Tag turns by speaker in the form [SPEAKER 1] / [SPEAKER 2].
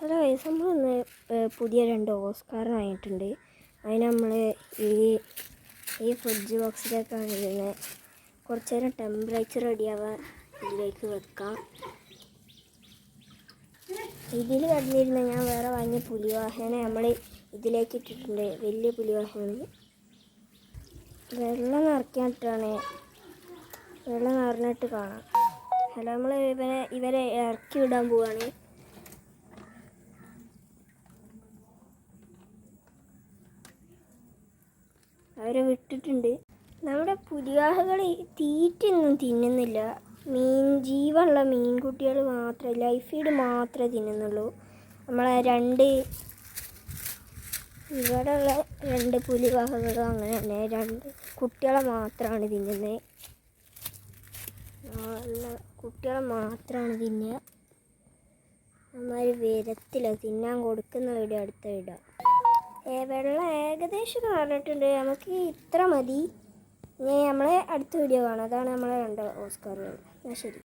[SPEAKER 1] Hello guys, നമ്മളിന്ന് പുതിയ 2 Oscar വാങ്ങിയിട്ടുണ്ട്. അതിന് നമ്മൾ ഈ ഫ്രിഡ്ജ് ബോക്സിലേക്കാണ് ഇടുന്നത്. കുറച്ച് നേരം ടെമ്പറേച്ചർ റെഡിയാവാൻ ഇതിലേക്ക് വെക്കാം. ഇതിൽ കിടന്നിരുന്ന ഞാൻ വേറെ വാങ്ങിയ പുലിവാഹനെ നമ്മൾ ഇതിലേക്ക് ഇട്ടിട്ടുണ്ട്. വലിയ പുലിവാഹനാണ്. വെള്ളം നിറയ്ക്കാനിട്ടാണ്. വെള്ളം നിറഞ്ഞിട്ട് കാണാം. ഹലോ, നമ്മൾ ഇവരെ ഇറക്കി വിടാൻ പോവാണ്. അവരെ വിട്ടിട്ടുണ്ട്. നമ്മുടെ പുലിവാഹകൾ തീറ്റയൊന്നും തിന്നുന്നില്ല. ജീവനുള്ള മീൻകുട്ടികൾ മാത്രമേ, ലൈഫ് ഫീഡ് മാത്രമേ തിന്നുന്നുള്ളൂ. നമ്മളെ ഇവിടെയുള്ള 2 പുലിവാഹകളും അങ്ങനെ തന്നെ 2 കുട്ടികളെ മാത്രമാണ് തിന്നുന്നത്. കുട്ടികളെ മാത്രമാണ് തിന്നുക. അമ്മമാർ വരത്തില്ല. തിന്നാൻ കൊടുക്കുന്ന വീഡിയോ അടുത്ത ഇടുക. വെള്ളം ഏകദേശം നിറഞ്ഞിട്ടുണ്ട്. നമുക്ക് ഇത്ര മതി. ഇനി നമ്മളെ അടുത്ത വീഡിയോ കാണാം. അതാണ് നമ്മളെ 2 ഓസ്കാറുകൾ. ശരി.